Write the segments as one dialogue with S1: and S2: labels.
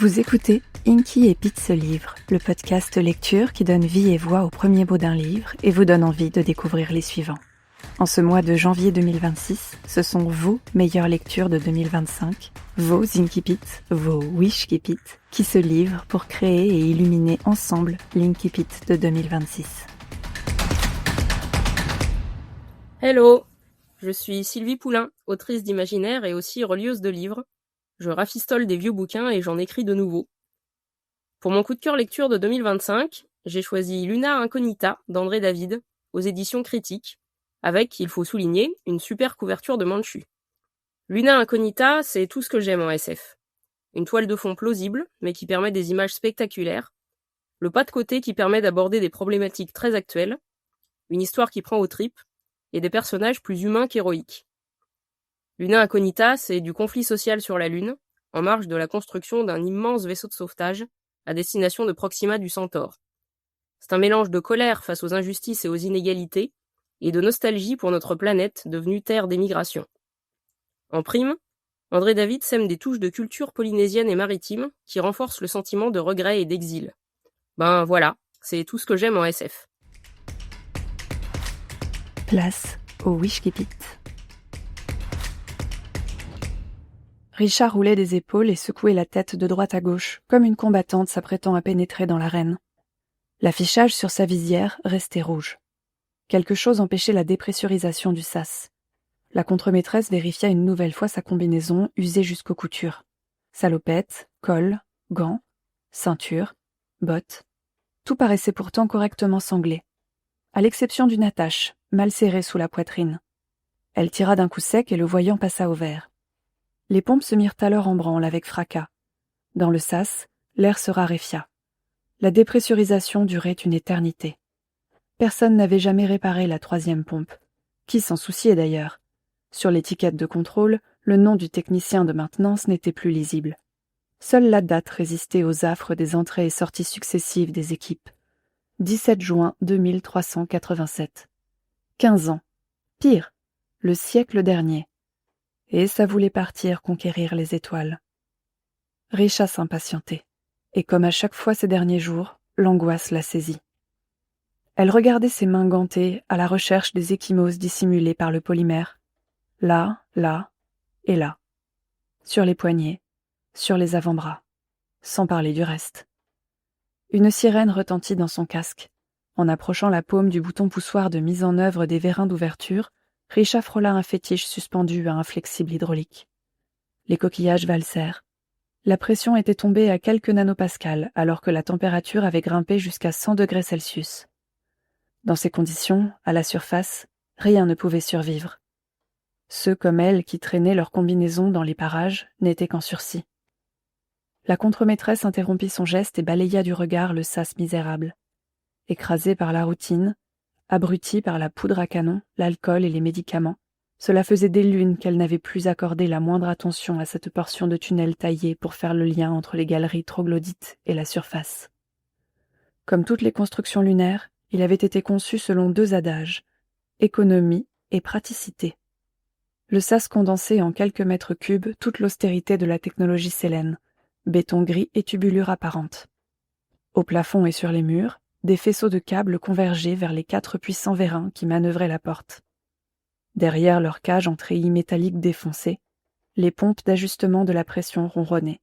S1: Vous écoutez Inky et Pete se livrent, le podcast lecture qui donne vie et voix aux premiers mots d'un livre et vous donne envie de découvrir les suivants. En ce mois de janvier 2026, ce sont vos meilleures lectures de 2025, vos Inky Pete, vos Wishky Pete, qui se livrent pour créer et illuminer ensemble l'Inky Pete de 2026.
S2: Hello, je suis Sylvie Poulain, autrice d'imaginaire et aussi relieuse de livres. Je rafistole des vieux bouquins et j'en écris de nouveaux. Pour mon coup de cœur lecture de 2025, j'ai choisi Luna Incognita d'André David, aux éditions Critiques, avec, il faut souligner, une super couverture de Manchu. Luna Incognita, c'est tout ce que j'aime en SF. Une toile de fond plausible, mais qui permet des images spectaculaires, le pas de côté qui permet d'aborder des problématiques très actuelles, une histoire qui prend aux tripes, et des personnages plus humains qu'héroïques. Luna Incognita, c'est du conflit social sur la Lune, en marge de la construction d'un immense vaisseau de sauvetage à destination de Proxima du Centaure. C'est un mélange de colère face aux injustices et aux inégalités, et de nostalgie pour notre planète devenue terre d'émigration. En prime, André David sème des touches de culture polynésienne et maritime qui renforcent le sentiment de regret et d'exil. Ben voilà, c'est tout ce que j'aime en SF.
S1: Place au Wishky Pete. Richard roulait des épaules et secouait la tête de droite à gauche, comme une combattante s'apprêtant à pénétrer dans l'arène. L'affichage sur sa visière restait rouge. Quelque chose empêchait la dépressurisation du sas. La contremaîtresse vérifia une nouvelle fois sa combinaison usée jusqu'aux coutures. Salopette, col, gants, ceinture, bottes. Tout paraissait pourtant correctement sanglé, à l'exception d'une attache, mal serrée sous la poitrine. Elle tira d'un coup sec et le voyant passa au vert. Les pompes se mirent alors en branle avec fracas. Dans le sas, l'air se raréfia. La dépressurisation durait une éternité. Personne n'avait jamais réparé la troisième pompe. Qui s'en souciait d'ailleurs? Sur l'étiquette de contrôle, le nom du technicien de maintenance n'était plus lisible. Seule la date résistait aux affres des entrées et sorties successives des équipes. 17 juin 2387. 15 ans. Pire, le siècle dernier. Et ça voulait partir conquérir les étoiles. Richa s'impatientait, et comme à chaque fois ces derniers jours, l'angoisse la saisit. Elle regardait ses mains gantées à la recherche des ecchymoses dissimulées par le polymère. Là, et là. Sur les poignets, sur les avant-bras, sans parler du reste. Une sirène retentit dans son casque. En approchant la paume du bouton poussoir de mise en œuvre des vérins d'ouverture, Richa frôla un fétiche suspendu à un flexible hydraulique. Les coquillages valsèrent. La pression était tombée à quelques nanopascales alors que la température avait grimpé jusqu'à 100 degrés Celsius. Dans ces conditions, à la surface, rien ne pouvait survivre. Ceux comme elle qui traînaient leurs combinaisons dans les parages n'étaient qu'en sursis. La contremaîtresse interrompit son geste et balaya du regard le sas misérable. Écrasée par la routine, abrutie par la poudre à canon, l'alcool et les médicaments, cela faisait des lunes qu'elle n'avait plus accordé la moindre attention à cette portion de tunnel taillée pour faire le lien entre les galeries troglodytes et la surface. Comme toutes les constructions lunaires, il avait été conçu selon deux adages, économie et praticité. Le sas condensait en quelques mètres cubes toute l'austérité de la technologie sélène, béton gris et tubulure apparente. Au plafond et sur les murs, des faisceaux de câbles convergeaient vers les 4 puissants vérins qui manœuvraient la porte. Derrière leur cage en treillis métalliques défoncés, les pompes d'ajustement de la pression ronronnaient.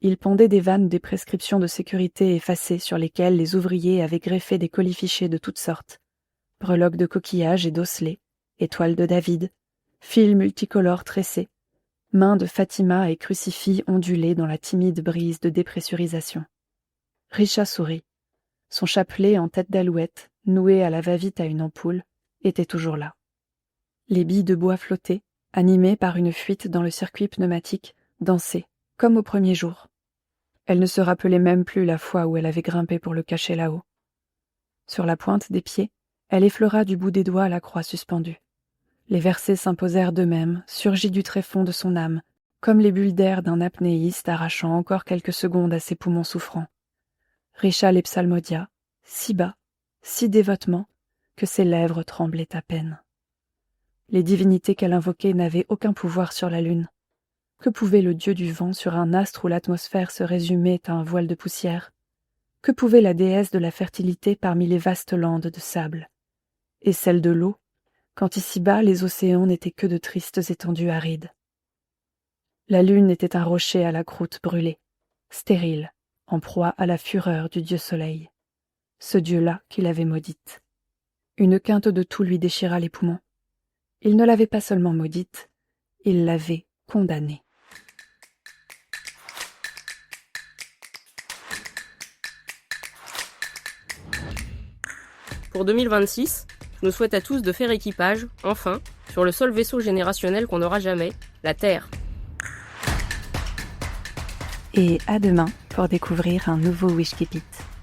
S1: Il pendait des vannes des prescriptions de sécurité effacées sur lesquelles les ouvriers avaient greffé des colifichets de toutes sortes, breloques de coquillages et d'osselets, étoiles de David, fils multicolores tressés, mains de Fatima et crucifix ondulés dans la timide brise de dépressurisation. Richa sourit. Son chapelet en tête d'alouette, noué à la va-vite à une ampoule, était toujours là. Les billes de bois flottaient, animées par une fuite dans le circuit pneumatique, dansaient, comme au premier jour. Elle ne se rappelait même plus la fois où elle avait grimpé pour le cacher là-haut. Sur la pointe des pieds, elle effleura du bout des doigts la croix suspendue. Les versets s'imposèrent d'eux-mêmes, surgis du tréfonds de son âme, comme les bulles d'air d'un apnéiste arrachant encore quelques secondes à ses poumons souffrants. Richa les psalmodia, si bas, si dévotement, que ses lèvres tremblaient à peine. Les divinités qu'elle invoquait n'avaient aucun pouvoir sur la lune. Que pouvait le dieu du vent sur un astre où l'atmosphère se résumait à un voile de poussière? Que pouvait la déesse de la fertilité parmi les vastes landes de sable? Et celle de l'eau, quand ici-bas les océans n'étaient que de tristes étendues arides? La lune était un rocher à la croûte brûlée, stérile, en proie à la fureur du dieu soleil. Ce dieu-là qui l'avait maudite. Une quinte de toux lui déchira les poumons. Il ne l'avait pas seulement maudite, il l'avait condamnée.
S2: Pour 2026, je nous souhaite à tous de faire équipage, enfin, sur le seul vaisseau générationnel qu'on n'aura jamais, la Terre.
S1: Et à demain pour découvrir un nouveau Wish Keep It.